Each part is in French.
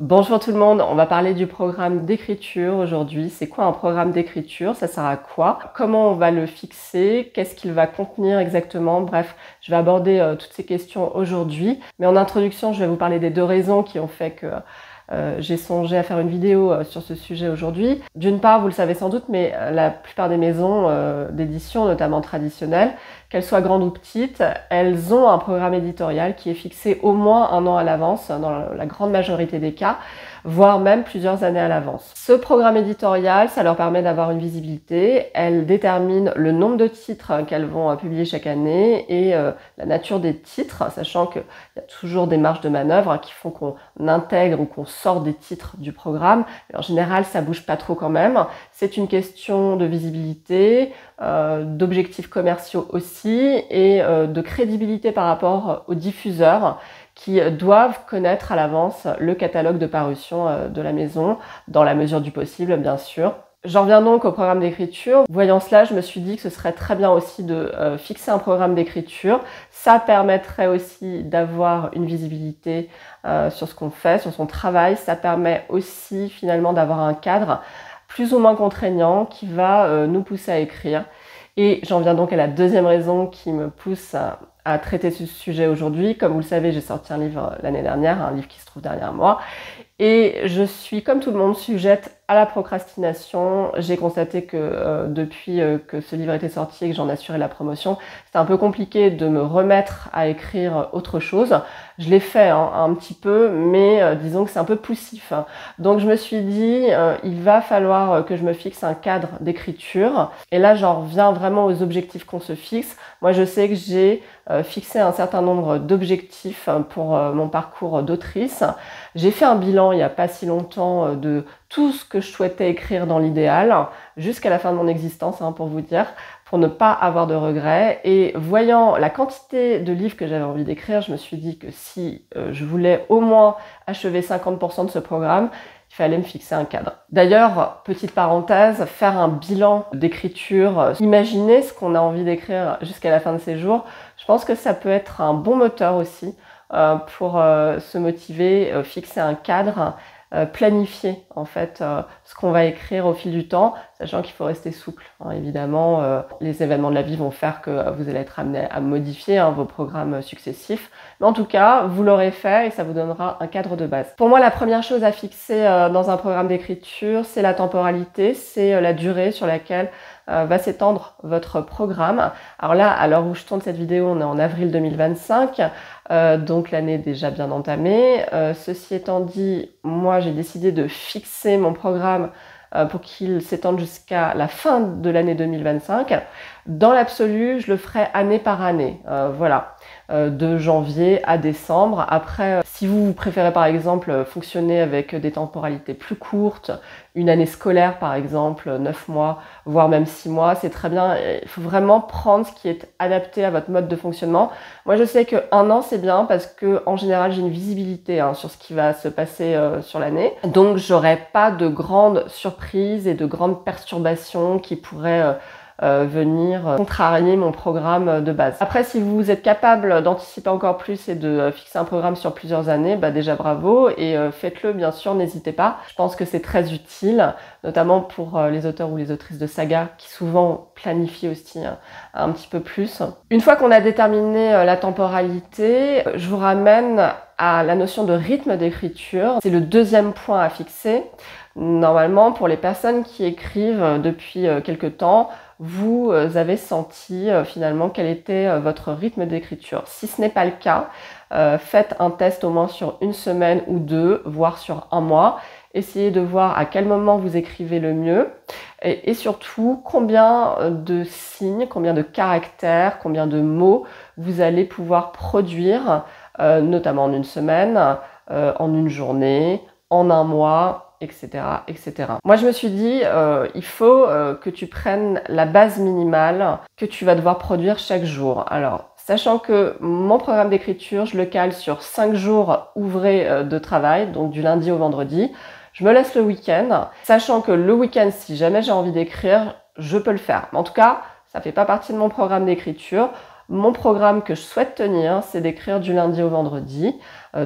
Bonjour tout le monde, on va parler du programme d'écriture aujourd'hui. C'est quoi un programme d'écriture? Ça sert à quoi? Comment on va le fixer? Qu'est-ce qu'il va contenir exactement? Bref, je vais aborder toutes ces questions aujourd'hui. Mais en introduction, je vais vous parler des deux raisons qui ont fait que j'ai songé à faire une vidéo sur ce sujet aujourd'hui. D'une part, vous le savez sans doute, mais la plupart des maisons d'édition, notamment traditionnelles, qu'elles soient grandes ou petites, elles ont un programme éditorial qui est fixé au moins un an à l'avance, dans la grande majorité des cas, voire même plusieurs années à l'avance. Ce programme éditorial, ça leur permet d'avoir une visibilité. Elles déterminent le nombre de titres qu'elles vont publier chaque année et la nature des titres, sachant qu'il y a toujours des marges de manœuvre qui font qu'on intègre ou qu'on sort des titres du programme. Mais en général, ça bouge pas trop quand même. C'est une question de visibilité, d'objectifs commerciaux aussi et de crédibilité par rapport aux diffuseurs qui doivent connaître à l'avance le catalogue de parution de la maison, dans la mesure du possible bien sûr. J'en reviens donc au programme d'écriture. Voyant cela, je me suis dit que ce serait très bien aussi de fixer un programme d'écriture. Ça permettrait aussi d'avoir une visibilité sur ce qu'on fait, sur son travail. Ça permet aussi finalement d'avoir un cadre plus ou moins contraignant qui va nous pousser à écrire. Et j'en viens donc à la deuxième raison qui me pousse à traiter ce sujet aujourd'hui. Comme vous le savez, j'ai sorti un livre l'année dernière, un livre qui se trouve derrière moi. Et je suis, comme tout le monde, sujette à la procrastination. J'ai constaté que depuis que ce livre était sorti et que j'en assurais la promotion, c'était un peu compliqué de me remettre à écrire autre chose. Je l'ai fait un petit peu, mais disons que c'est un peu poussif. Donc je me suis dit, il va falloir que je me fixe un cadre d'écriture. Et là, j'en reviens vraiment aux objectifs qu'on se fixe. Moi, je sais que j'ai fixé un certain nombre d'objectifs pour mon parcours d'autrice. J'ai fait un bilan il n'y a pas si longtemps de tout ce que je souhaitais écrire dans l'idéal, jusqu'à la fin de mon existence, pour vous dire, pour ne pas avoir de regrets. Et voyant la quantité de livres que j'avais envie d'écrire, je me suis dit que si je voulais au moins achever 50% de ce programme, il fallait me fixer un cadre. D'ailleurs, petite parenthèse, faire un bilan d'écriture, imaginer ce qu'on a envie d'écrire jusqu'à la fin de ses jours, je pense que ça peut être un bon moteur aussi pour se motiver, fixer un cadre, planifier en fait ce qu'on va écrire au fil du temps, sachant qu'il faut rester souple. Évidemment, les événements de la vie vont faire que vous allez être amené à modifier vos programmes successifs, mais en tout cas, vous l'aurez fait et ça vous donnera un cadre de base. Pour moi, la première chose à fixer dans un programme d'écriture, c'est la temporalité, c'est la durée sur laquelle va s'étendre votre programme. Alors là, à l'heure où je tourne cette vidéo, on est en avril 2025, donc l'année est déjà bien entamée. Ceci étant dit, moi j'ai décidé de fixer mon programme pour qu'il s'étende jusqu'à la fin de l'année 2025. Dans l'absolu, je le ferai année par année, voilà, de janvier à décembre. Après, si vous préférez par exemple fonctionner avec des temporalités plus courtes, une année scolaire par exemple, 9 mois, voire même 6 mois, c'est très bien. Il faut vraiment prendre ce qui est adapté à votre mode de fonctionnement. Moi, je sais qu'un an, c'est bien parce que en général, j'ai une visibilité sur ce qui va se passer sur l'année. Donc, j'aurai pas de grandes surprises et de grandes perturbations qui pourraient venir contrarier mon programme de base. Après, si vous êtes capable d'anticiper encore plus et de fixer un programme sur plusieurs années, déjà bravo et faites-le bien sûr, n'hésitez pas. Je pense que c'est très utile, notamment pour les auteurs ou les autrices de saga qui souvent planifient aussi un petit peu plus. Une fois qu'on a déterminé la temporalité, je vous ramène à la notion de rythme d'écriture. C'est le deuxième point à fixer. Normalement, pour les personnes qui écrivent depuis quelque temps, vous avez senti finalement quel était votre rythme d'écriture. Si ce n'est pas le cas, faites un test au moins sur une semaine ou deux, voire sur un mois. Essayez de voir à quel moment vous écrivez le mieux et surtout combien de signes, combien de caractères, combien de mots vous allez pouvoir produire, notamment en une semaine, en une journée, en un mois, etc., etc. Moi, je me suis dit, il faut que tu prennes la base minimale que tu vas devoir produire chaque jour. Alors, sachant que mon programme d'écriture, je le cale sur 5 jours ouvrés de travail, donc du lundi au vendredi. Je me laisse le week-end, sachant que le week-end, si jamais j'ai envie d'écrire, je peux le faire. Mais en tout cas, ça ne fait pas partie de mon programme d'écriture. Mon programme que je souhaite tenir, c'est d'écrire du lundi au vendredi,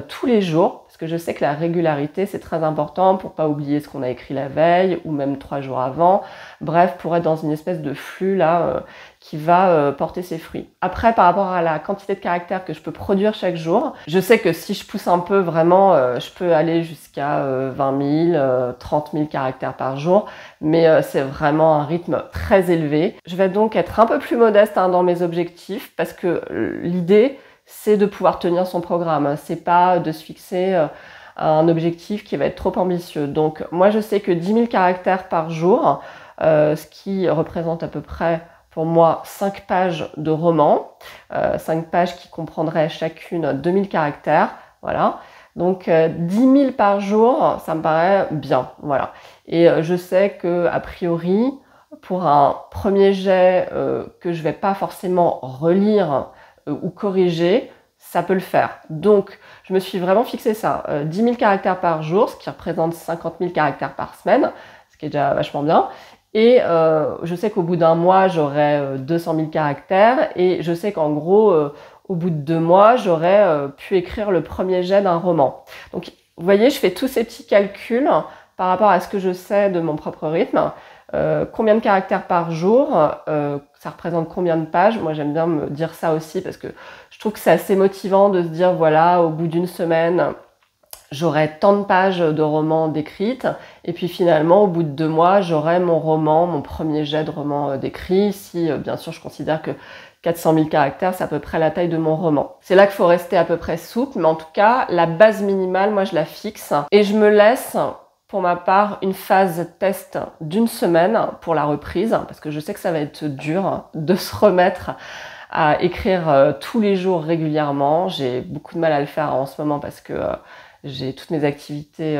tous les jours, parce parce que je sais que la régularité, c'est très important pour pas oublier ce qu'on a écrit la veille ou même 3 jours avant. Bref, pour être dans une espèce de flux là qui va porter ses fruits. Après, par rapport à la quantité de caractères que je peux produire chaque jour, je sais que si je pousse un peu vraiment, je peux aller jusqu'à 20 000, 30 000 caractères par jour, mais c'est vraiment un rythme très élevé. Je vais donc être un peu plus modeste dans mes objectifs parce que l'idée, c'est de pouvoir tenir son programme. C'est pas de se fixer un objectif qui va être trop ambitieux. Donc moi, je sais que 10 000 caractères par jour, ce qui représente à peu près pour moi 5 pages de roman, 5 pages qui comprendraient chacune 2000 caractères, voilà. Donc 10 000 par jour, ça me paraît bien, voilà. Et je sais que a priori, pour un premier jet que je vais pas forcément relire ou corriger, ça peut le faire. Donc je me suis vraiment fixé ça, 10 000 caractères par jour, ce qui représente 50 000 caractères par semaine, ce qui est déjà vachement bien. Et je sais qu'au bout d'un mois, j'aurai 200 000 caractères et je sais qu'en gros, au bout de 2 mois, j'aurais pu écrire le premier jet d'un roman. Donc, vous voyez, je fais tous ces petits calculs par rapport à ce que je sais de mon propre rythme. Combien de caractères par jour, ça représente combien de pages. Moi, j'aime bien me dire ça aussi parce que je trouve que c'est assez motivant de se dire, voilà, au bout d'une semaine, j'aurai tant de pages de romans décrites et puis finalement au bout de 2 mois j'aurai mon roman, mon premier jet de roman décrit, si bien sûr je considère que 400 000 caractères c'est à peu près la taille de mon roman. C'est là qu'il faut rester à peu près souple, mais en tout cas la base minimale moi je la fixe et je me laisse pour ma part une phase test d'1 semaine pour la reprise parce que je sais que ça va être dur de se remettre à écrire tous les jours régulièrement. J'ai beaucoup de mal à le faire en ce moment parce que j'ai toutes mes activités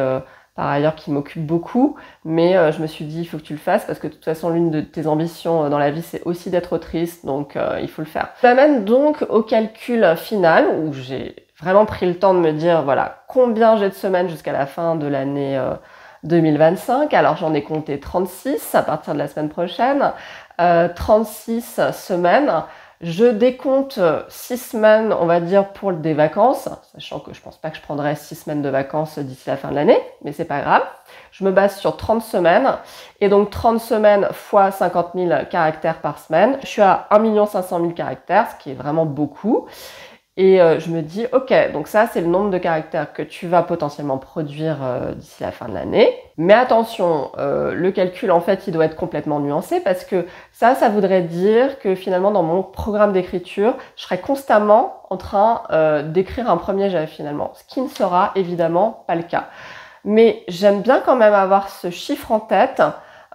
par ailleurs qui m'occupent beaucoup, mais je me suis dit il faut que tu le fasses parce que de toute façon l'une de tes ambitions dans la vie c'est aussi d'être autrice, donc il faut le faire. Ça m'amène donc au calcul final où j'ai vraiment pris le temps de me dire voilà combien j'ai de semaines jusqu'à la fin de l'année 2025. Alors j'en ai compté 36 à partir de la semaine prochaine, 36 semaines. Je décompte 6 semaines, on va dire, pour des vacances, sachant que je pense pas que je prendrai 6 semaines de vacances d'ici la fin de l'année, mais c'est pas grave. Je me base sur 30 semaines, et donc 30 semaines fois 50 000 caractères par semaine. Je suis à 1 500 000 caractères, ce qui est vraiment beaucoup. Et je me dis, ok, donc ça c'est le nombre de caractères que tu vas potentiellement produire d'ici la fin de l'année. Mais attention, le calcul en fait il doit être complètement nuancé parce que ça voudrait dire que finalement dans mon programme d'écriture, je serai constamment en train d'écrire un premier jet finalement, ce qui ne sera évidemment pas le cas. Mais j'aime bien quand même avoir ce chiffre en tête,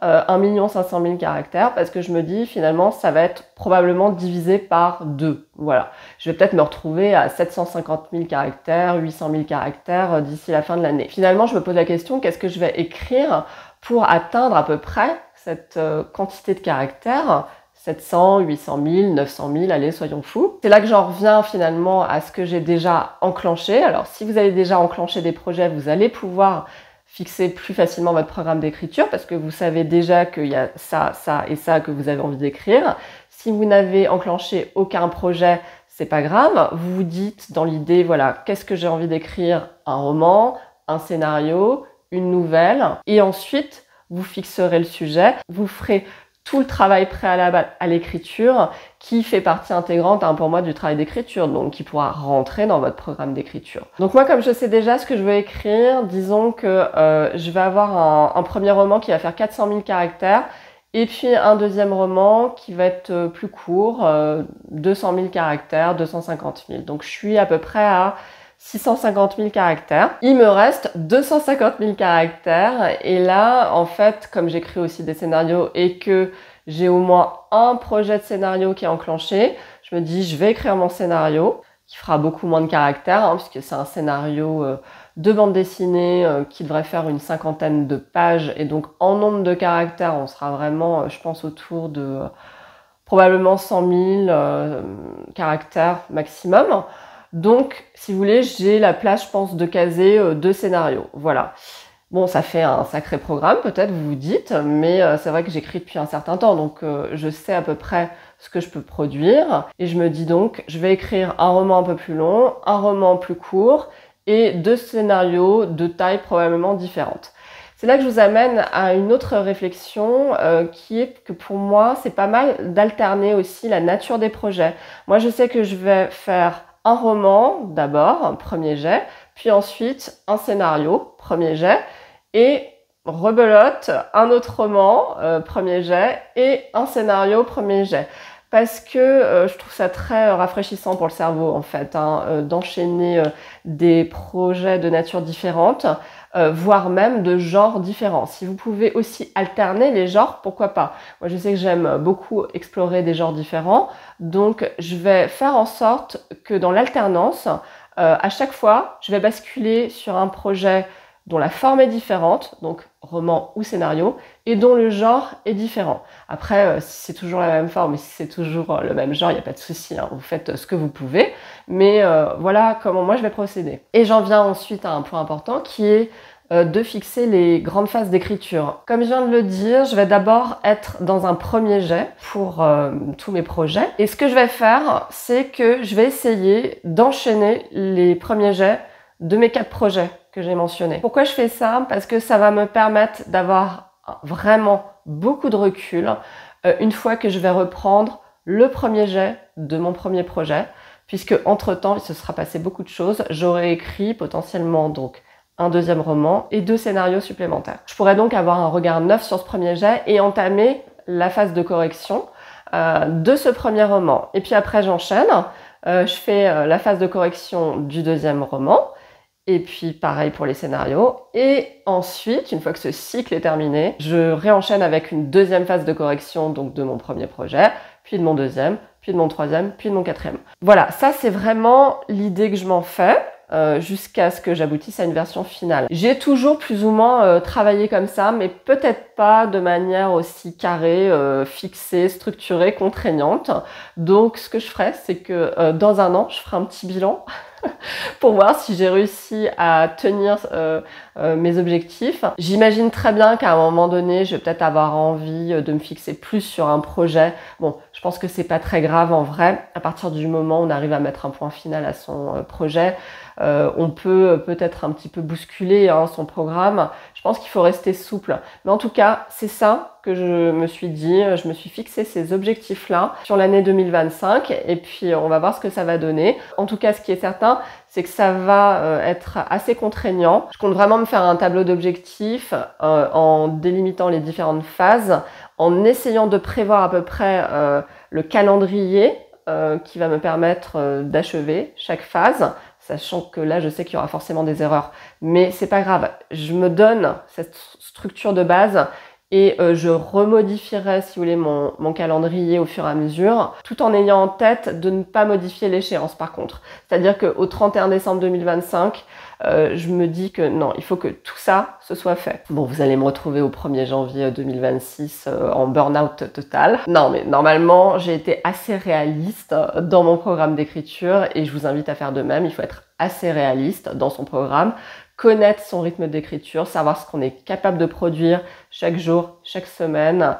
1 500 000 caractères, parce que je me dis finalement ça va être probablement divisé par 2. Voilà. Je vais peut-être me retrouver à 750 000 caractères, 800 000 caractères d'ici la fin de l'année. Finalement, je me pose la question, qu'est-ce que je vais écrire pour atteindre à peu près cette quantité de caractères ? 700, 800 000, 900 000, allez, soyons fous. C'est là que j'en reviens finalement à ce que j'ai déjà enclenché. Alors, si vous avez déjà enclenché des projets, vous allez pouvoir fixer plus facilement votre programme d'écriture parce que vous savez déjà qu'il y a ça, ça et ça que vous avez envie d'écrire. Si vous n'avez enclenché aucun projet, c'est pas grave. Vous vous dites dans l'idée, voilà, qu'est-ce que j'ai envie d'écrire? Un roman, un scénario, une nouvelle. Et ensuite, vous fixerez le sujet. Vous ferez tout le travail préalable à l'écriture qui fait partie intégrante pour moi du travail d'écriture, donc qui pourra rentrer dans votre programme d'écriture. Donc moi, comme je sais déjà ce que je veux écrire, disons que je vais avoir un premier roman qui va faire 400 000 caractères et puis un deuxième roman qui va être plus court, 200 000 caractères, 250 000. Donc je suis à peu près à 650 000 caractères. Il me reste 250 000 caractères et là, en fait, comme j'écris aussi des scénarios et que j'ai au moins un projet de scénario qui est enclenché, je me dis je vais écrire mon scénario qui fera beaucoup moins de caractères puisque c'est un scénario de bande dessinée qui devrait faire une 50aine de pages et donc en nombre de caractères, on sera vraiment, je pense, autour de probablement 100 000 caractères maximum. Donc, si vous voulez, j'ai la place, je pense, de caser 2 scénarios. Voilà. Bon, ça fait un sacré programme, peut-être, vous vous dites, mais c'est vrai que j'écris depuis un certain temps, donc je sais à peu près ce que je peux produire. Et je me dis donc, je vais écrire un roman un peu plus long, un roman plus court, et 2 scénarios de taille probablement différentes. C'est là que je vous amène à une autre réflexion qui est que pour moi, c'est pas mal d'alterner aussi la nature des projets. Moi, je sais que je vais faire un roman d'abord, un premier jet, puis ensuite un scénario, premier jet, et rebelote, un autre roman, premier jet, et un scénario, premier jet. Parce que je trouve ça très rafraîchissant pour le cerveau, en fait, d'enchaîner des projets de nature différente, voire même de genres différents. Si vous pouvez aussi alterner les genres, pourquoi pas? Moi, je sais que j'aime beaucoup explorer des genres différents, donc je vais faire en sorte que dans l'alternance, à chaque fois, je vais basculer sur un projet dont la forme est différente, donc roman ou scénario, et dont le genre est différent. Après, si c'est toujours la même forme et si c'est toujours le même genre, il n'y a pas de souci, hein, vous faites ce que vous pouvez, mais voilà comment moi je vais procéder. Et j'en viens ensuite à un point important qui est de fixer les grandes phases d'écriture. Comme je viens de le dire, je vais d'abord être dans un premier jet pour tous mes projets. Et ce que je vais faire, c'est que je vais essayer d'enchaîner les premiers jets de mes 4 projets que j'ai mentionnés. Pourquoi je fais ça? Parce que ça va me permettre d'avoir vraiment beaucoup de recul une fois que je vais reprendre le premier jet de mon premier projet, puisque entre-temps, il se sera passé beaucoup de choses. J'aurai écrit potentiellement donc un deuxième roman et 2 scénarios supplémentaires. Je pourrais donc avoir un regard neuf sur ce premier jet et entamer la phase de correction de ce premier roman. Et puis après, j'enchaîne. Je fais la phase de correction du deuxième roman. Et puis pareil pour les scénarios. Et ensuite, une fois que ce cycle est terminé, je réenchaîne avec une deuxième phase de correction donc de mon premier projet, puis de mon deuxième, puis de mon troisième, puis de mon quatrième. Voilà, ça c'est vraiment l'idée que je m'en fais jusqu'à ce que j'aboutisse à une version finale. J'ai toujours plus ou moins travaillé comme ça, mais peut-être pas de manière aussi carrée, fixée, structurée, contraignante. Donc ce que je ferai, c'est que dans un an, je ferai un petit bilan pour voir si j'ai réussi à tenir mes objectifs. J'imagine très bien qu'à un moment donné, je vais peut-être avoir envie de me fixer plus sur un projet. Bon, je pense que c'est pas très grave en vrai. À partir du moment où on arrive à mettre un point final à son projet, on peut peut-être un petit peu bousculer son programme. Je pense qu'il faut rester souple. Mais en tout cas, c'est ça que je me suis dit. Je me suis fixé ces objectifs-là sur l'année 2025 et puis on va voir ce que ça va donner. En tout cas, ce qui est certain, c'est que ça va être assez contraignant. Je compte vraiment me faire un tableau d'objectifs en délimitant les différentes phases, en essayant de prévoir à peu près le calendrier qui va me permettre d'achever chaque phase, sachant que là, je sais qu'il y aura forcément des erreurs. Mais c'est pas grave, je me donne cette structure de base et je remodifierai, si vous voulez, mon calendrier au fur et à mesure, tout en ayant en tête de ne pas modifier l'échéance par contre. C'est-à-dire qu'au 31 décembre 2025, je me dis que non, il faut que tout ça se soit fait. Bon, vous allez me retrouver au 1er janvier 2026 en burn-out total. Non, mais normalement, j'ai été assez réaliste dans mon programme d'écriture et je vous invite à faire de même. Il faut être assez réaliste dans son programme, connaître son rythme d'écriture, savoir ce qu'on est capable de produire chaque jour, chaque semaine,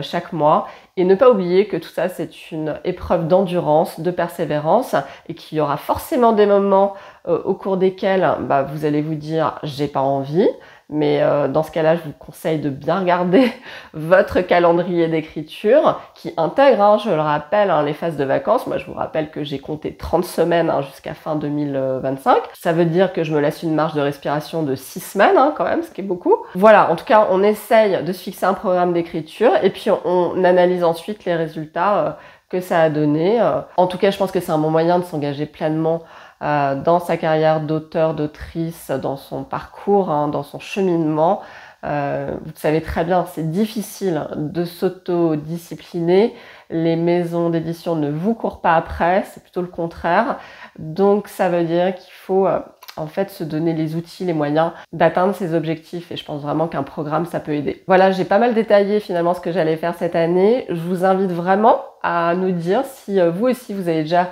chaque mois, et ne pas oublier que tout ça c'est une épreuve d'endurance, de persévérance, et qu'il y aura forcément des moments au cours desquels vous allez vous dire j'ai pas envie, mais dans ce cas-là, je vous conseille de bien regarder votre calendrier d'écriture qui intègre, je le rappelle, les phases de vacances. Moi, je vous rappelle que j'ai compté 30 semaines jusqu'à fin 2025. Ça veut dire que je me laisse une marge de respiration de 6 semaines quand même, ce qui est beaucoup. Voilà, en tout cas, on essaye de se fixer un programme d'écriture et puis on analyse ensuite les résultats que ça a donné. En tout cas, je pense que c'est un bon moyen de s'engager pleinement dans sa carrière d'auteur, d'autrice, dans son parcours, dans son cheminement. Vous savez très bien, c'est difficile de s'auto-discipliner. Les maisons d'édition ne vous courent pas après, c'est plutôt le contraire. Donc ça veut dire qu'il faut en fait se donner les outils, les moyens d'atteindre ses objectifs et je pense vraiment qu'un programme ça peut aider. Voilà, j'ai pas mal détaillé finalement ce que j'allais faire cette année. Je vous invite vraiment à nous dire si vous aussi vous avez déjà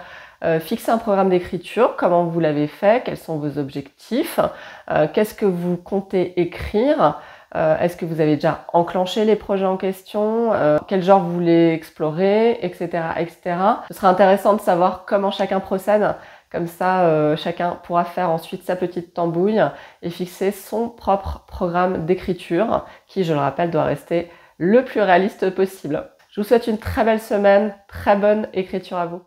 fixer un programme d'écriture, comment vous l'avez fait, quels sont vos objectifs, qu'est-ce que vous comptez écrire, est-ce que vous avez déjà enclenché les projets en question, quel genre vous voulez explorer, etc., etc. Ce serait intéressant de savoir comment chacun procède Comme ça, chacun pourra faire ensuite sa petite tambouille et fixer son propre programme d'écriture qui, je le rappelle, doit rester le plus réaliste possible. Je vous souhaite une très belle semaine, très bonne écriture à vous.